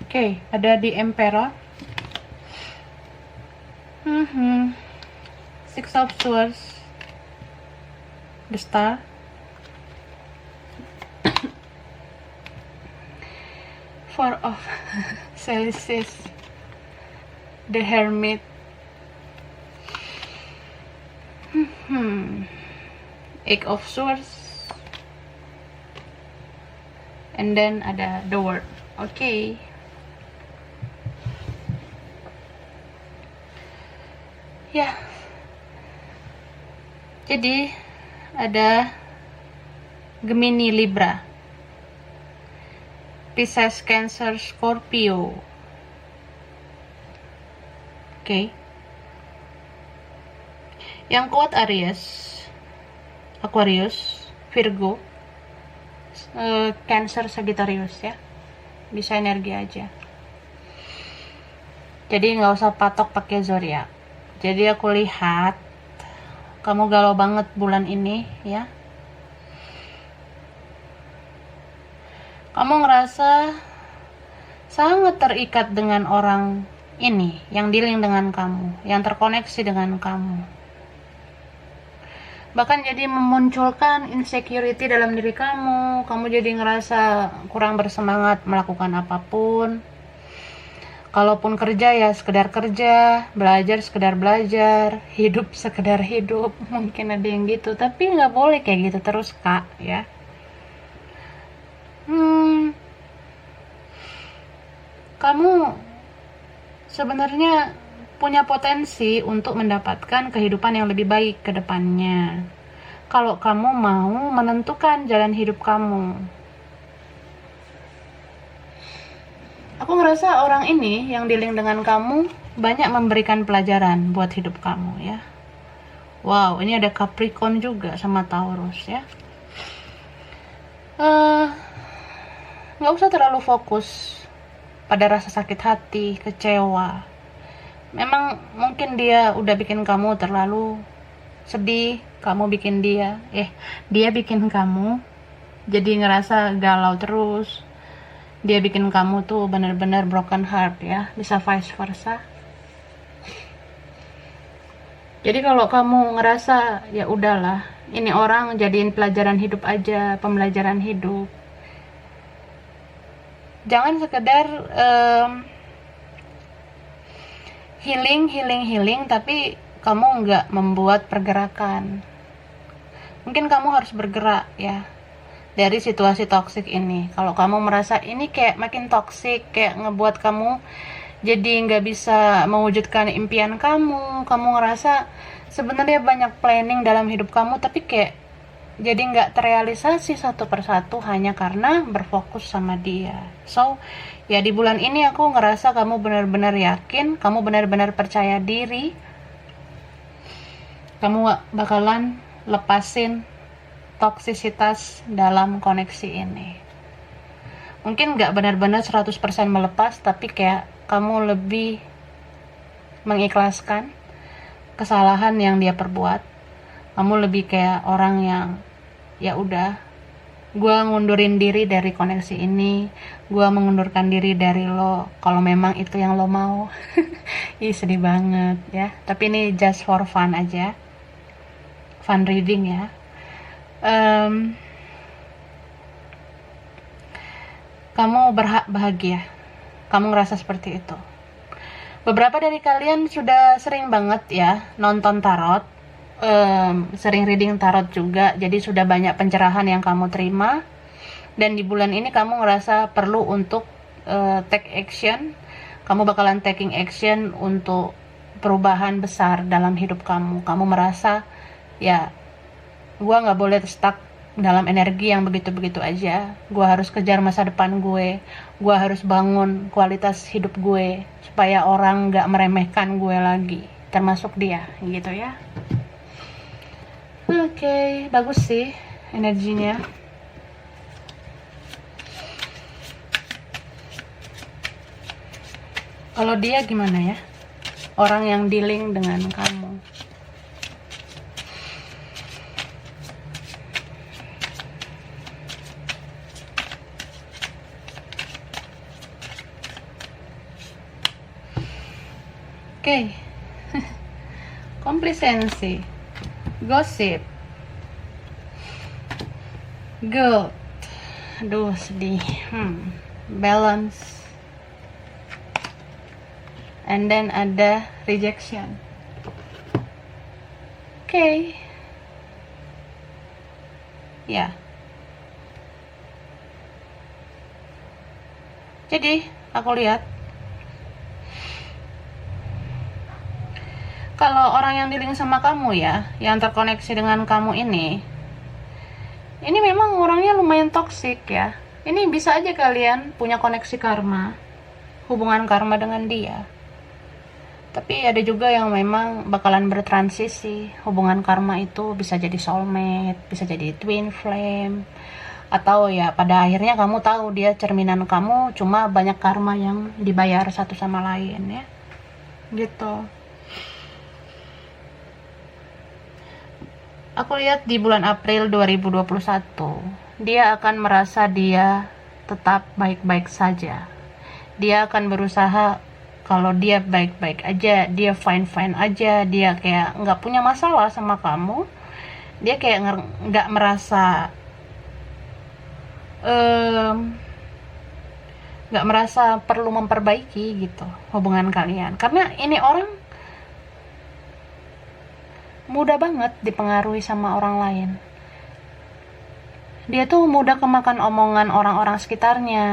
Oke, ada di Emperor. Six of Swords, the Star, Four of Chalices, the Hermit, Eight of Swords, and then ada the World. Okay. Ya, jadi ada Gemini, Libra, Pisces, Cancer, Scorpio. Oke. Yang kuat Aries, Aquarius, Virgo, Cancer, Sagittarius ya. Bisa energi aja. Jadi nggak usah patok pakai zodiak. Jadi aku lihat kamu galau banget bulan ini ya. Kamu ngerasa sangat terikat dengan orang ini yang dealing dengan kamu, yang terkoneksi dengan kamu. Bahkan jadi memunculkan insecurity dalam diri kamu. Kamu jadi ngerasa kurang bersemangat melakukan apapun. Kalaupun kerja ya sekedar kerja, belajar sekedar belajar, hidup sekedar hidup. Mungkin ada yang gitu, tapi nggak boleh kayak gitu terus kak ya. Kamu sebenarnya punya potensi untuk mendapatkan kehidupan yang lebih baik ke depannya. Kalau kamu mau menentukan jalan hidup kamu. Aku ngerasa orang ini yang dealing dengan kamu banyak memberikan pelajaran buat hidup kamu ya. Wow, ini ada Capricorn juga sama Taurus ya. Nggak usah terlalu fokus pada rasa sakit hati, kecewa. Memang mungkin dia udah bikin kamu terlalu sedih, kamu bikin dia bikin kamu jadi ngerasa galau terus. Dia bikin kamu tuh benar-benar broken heart ya, bisa vice versa. Jadi kalau kamu ngerasa ya udahlah, ini orang jadiin pelajaran hidup aja, pembelajaran hidup. Jangan sekedar healing, tapi kamu nggak membuat pergerakan. Mungkin kamu harus bergerak ya dari situasi toksik ini. Kalau kamu merasa ini kayak makin toksik, kayak ngebuat kamu jadi nggak bisa mewujudkan impian kamu ngerasa sebenarnya banyak planning dalam hidup kamu, tapi kayak jadi nggak terrealisasi satu persatu hanya karena berfokus sama dia. So, ya di bulan ini aku ngerasa kamu benar-benar yakin, kamu benar-benar percaya diri, kamu bakalan lepasin toksisitas dalam koneksi ini. Mungkin nggak benar-benar 100% melepas, tapi kayak kamu lebih mengikhlaskan kesalahan yang dia perbuat. Kamu lebih kayak orang yang ya udah, gue ngundurin diri dari koneksi ini, gue mengundurkan diri dari lo kalau memang itu yang lo mau. Ih sedih banget ya, tapi ini just for fun aja, fun reading ya. Kamu berhak bahagia, kamu ngerasa seperti itu. Beberapa dari kalian sudah sering banget ya nonton tarot, sering reading tarot juga, jadi sudah banyak pencerahan yang kamu terima. Dan di bulan ini kamu ngerasa perlu untuk take action. Kamu bakalan taking action untuk perubahan besar dalam hidup kamu. Kamu merasa ya, gue gak boleh stuck dalam energi yang begitu-begitu aja. Gue harus kejar masa depan gue harus bangun kualitas hidup gue supaya orang gak meremehkan gue lagi, termasuk dia gitu ya. Oke, bagus sih energinya. Kalau dia gimana ya? Orang yang dealing dengan kamu. Oke. Komplisensi. Gosip. Guilt. Aduh sedih. Balance. And then ada rejection. Oke. Ya. Jadi aku lihat kalau orang yang dealing sama kamu ya, yang terkoneksi dengan kamu ini memang orangnya lumayan toksik ya. Ini bisa aja kalian punya koneksi karma, hubungan karma dengan dia. Tapi ada juga yang memang bakalan bertransisi. Hubungan karma itu bisa jadi soulmate, bisa jadi twin flame, atau ya pada akhirnya kamu tahu dia cerminan kamu, cuma banyak karma yang dibayar satu sama lain ya. gitu. Aku lihat di bulan April 2021, dia akan merasa dia tetap baik-baik saja. Dia akan berusaha kalau dia baik-baik aja, dia fine-fine aja, dia kayak nggak punya masalah sama kamu. Dia kayak nggak merasa nggak merasa perlu memperbaiki gitu hubungan kalian, karena ini orang mudah banget dipengaruhi sama orang lain. Dia tuh mudah kemakan omongan orang-orang sekitarnya,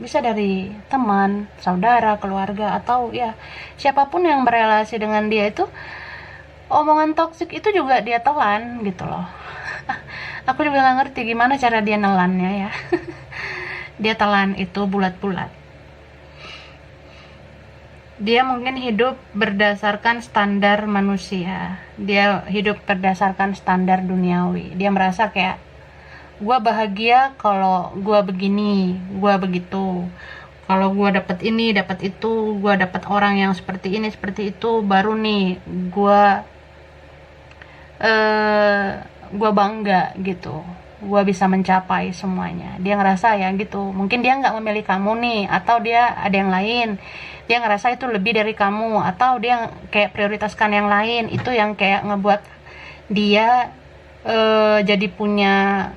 bisa dari teman, saudara, keluarga, atau ya siapapun yang berelasi dengan dia. Itu omongan toksik itu juga dia telan gitu loh. Aku juga gak ngerti gimana cara dia nelannya ya. Dia telan itu bulat-bulat. Dia mungkin hidup berdasarkan standar manusia, dia hidup berdasarkan standar duniawi. Dia merasa kayak, gue bahagia kalau gue begini, gue begitu, kalau gue dapat ini, dapat itu, gue dapat orang yang seperti ini, seperti itu, baru nih gue bangga gitu, gue bisa mencapai semuanya. Dia ngerasa ya gitu. Mungkin dia nggak memilih kamu nih, atau dia ada yang lain, dia ngerasa itu lebih dari kamu, atau dia kayak prioritaskan yang lain. Itu yang kayak ngebuat dia jadi punya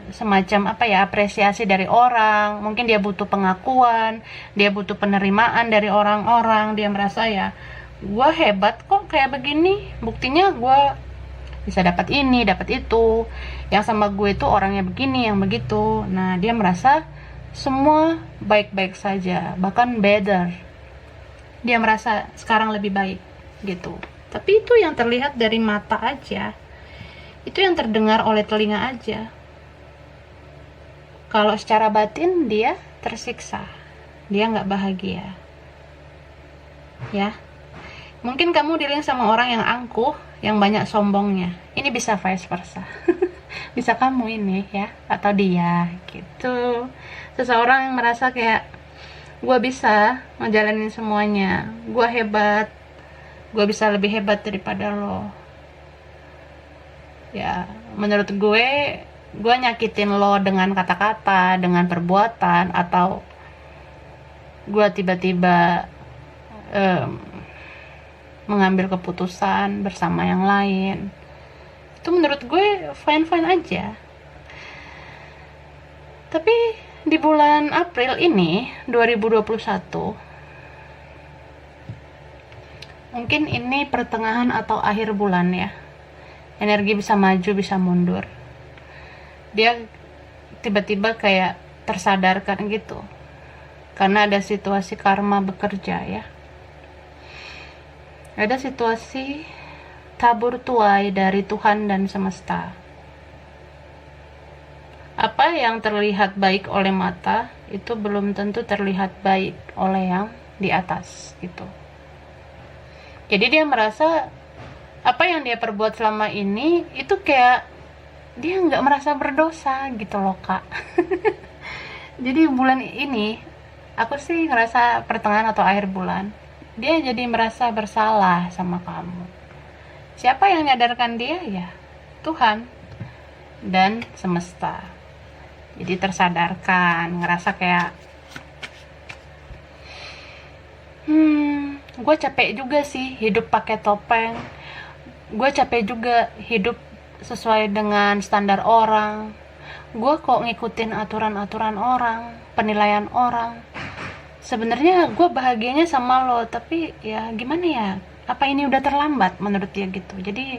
semacam apa ya, apresiasi dari orang. Mungkin dia butuh pengakuan, dia butuh penerimaan dari orang-orang. Dia merasa ya, gue hebat kok kayak begini, buktinya gue bisa dapat ini, dapat itu, yang sama gue itu orangnya begini, yang begitu. Nah, dia merasa semua baik-baik saja, bahkan better. Dia merasa sekarang lebih baik gitu. Tapi itu yang terlihat dari mata aja, itu yang terdengar oleh telinga aja. Kalau secara batin dia tersiksa, dia nggak bahagia ya. Mungkin kamu dealing sama orang yang angkuh, yang banyak sombongnya. Ini bisa vice versa. Bisa kamu ini ya, atau dia gitu. Seseorang yang merasa kayak, gue bisa ngejalanin semuanya, gue hebat, gue bisa lebih hebat daripada lo. Ya, menurut gue nyakitin lo dengan kata-kata, dengan perbuatan, atau gue tiba-tiba mengambil keputusan bersama yang lain. Itu menurut gue fine-fine aja. Tapi di bulan April ini 2021, mungkin ini pertengahan atau akhir bulan ya, energi bisa maju bisa mundur. Dia tiba-tiba kayak tersadarkan gitu, karena ada situasi karma bekerja ya. Ada situasi tabur tuai dari Tuhan dan semesta. Apa yang terlihat baik oleh mata itu belum tentu terlihat baik oleh yang di atas gitu. Jadi dia merasa apa yang dia perbuat selama ini itu kayak dia nggak merasa berdosa gitu loh kak. Jadi bulan ini aku sih ngerasa pertengahan atau akhir bulan, dia jadi merasa bersalah sama kamu. Siapa yang nyadarkan dia? Ya Tuhan dan semesta. Jadi tersadarkan, ngerasa kayak gue capek juga sih hidup pakai topeng. Gue capek juga hidup sesuai dengan standar orang. Gue kok ngikutin aturan-aturan orang, penilaian orang. Sebenarnya gue bahagianya sama lo, tapi ya gimana ya, apa ini udah terlambat menurut dia gitu. Jadi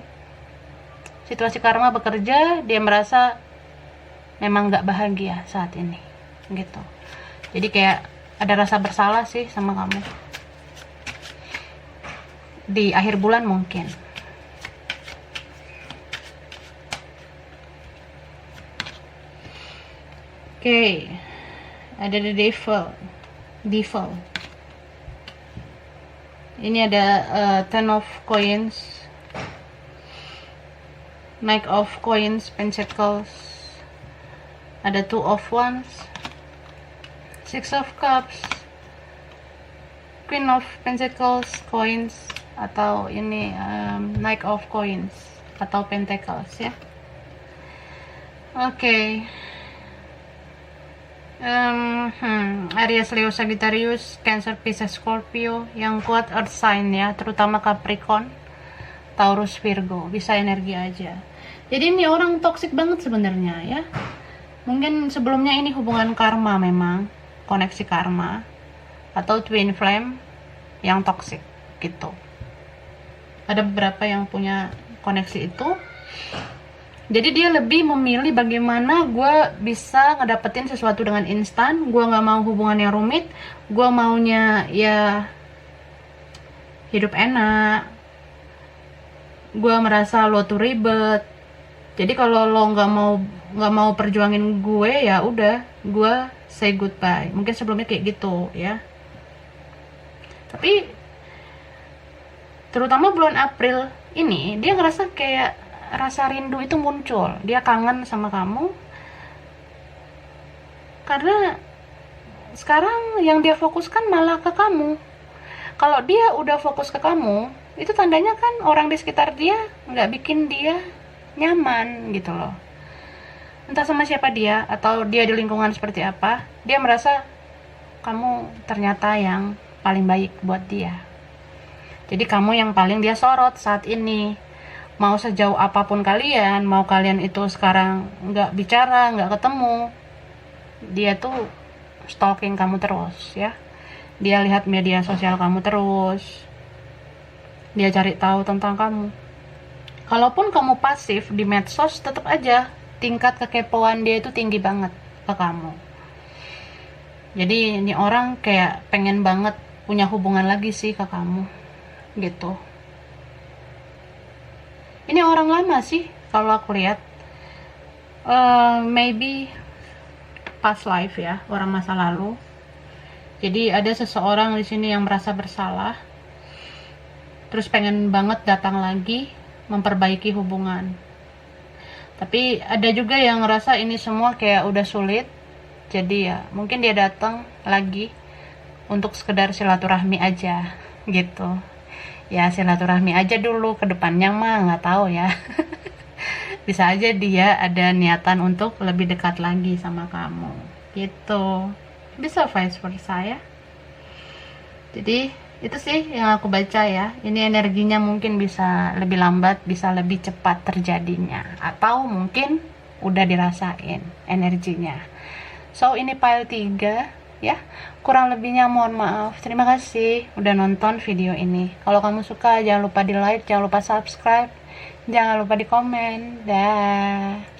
situasi karma bekerja, dia merasa memang gak bahagia saat ini gitu. Jadi kayak ada rasa bersalah sih sama kamu di akhir bulan mungkin. Oke, ada the devil. Ini ada ten of coins, knight of coins, pentacles, ada two of wands, six of cups, Queen of Pentacles coins atau ini Knight of Coins atau Pentacles ya. Oke. Aries, Leo, Sagittarius, Cancer, Pisces, Scorpio yang kuat earth sign ya, terutama Capricorn, Taurus, Virgo, bisa energi aja. Jadi ini orang toxic banget sebenarnya ya. Mungkin sebelumnya ini hubungan karma, memang koneksi karma atau twin flame yang toxic gitu. Ada beberapa yang punya koneksi itu. Jadi dia lebih memilih bagaimana gue bisa ngedapetin sesuatu dengan instan. Gue nggak mau hubungan yang rumit. Gue maunya ya hidup enak. Gue merasa lo tuh ribet. Jadi kalau lo nggak mau perjuangin gue, ya udah, gue say goodbye. Mungkin sebelumnya kayak gitu ya. Tapi terutama bulan April ini dia ngerasa kayak rasa rindu itu muncul. Dia kangen sama kamu karena sekarang yang dia fokuskan malah ke kamu. Kalau dia udah fokus ke kamu, itu tandanya kan orang di sekitar dia nggak bikin dia nyaman gitu loh. Entah sama siapa dia atau dia di lingkungan seperti apa, dia merasa kamu ternyata yang paling baik buat dia. Jadi kamu yang paling dia sorot saat ini. Mau sejauh apapun kalian, mau kalian itu sekarang nggak bicara, nggak ketemu, dia tuh stalking kamu terus ya. Dia lihat media sosial kamu terus, dia cari tahu tentang kamu. Kalaupun kamu pasif di medsos, tetap aja tingkat kekepoan dia itu tinggi banget ke kamu. Jadi ini orang kayak pengen banget punya hubungan lagi sih ke kamu gitu. Ini orang lama sih kalau aku lihat, maybe past life ya, orang masa lalu. Jadi ada seseorang di sini yang merasa bersalah, terus pengen banget datang lagi memperbaiki hubungan. Tapi ada juga yang ngerasa ini semua kayak udah sulit, jadi ya mungkin dia datang lagi untuk sekedar silaturahmi aja gitu. Ya silaturahmi aja dulu, ke depannya mah nggak tahu ya. Bisa aja dia ada niatan untuk lebih dekat lagi sama kamu gitu. Bisa vice versa ya. Jadi itu sih yang aku baca ya. Ini energinya mungkin bisa lebih lambat, bisa lebih cepat terjadinya, atau mungkin udah dirasain energinya. So ini pile 3 ya, kurang lebihnya mohon maaf. Terima kasih udah nonton video ini. Kalau kamu suka jangan lupa di like, jangan lupa subscribe, jangan lupa di komen. Dah.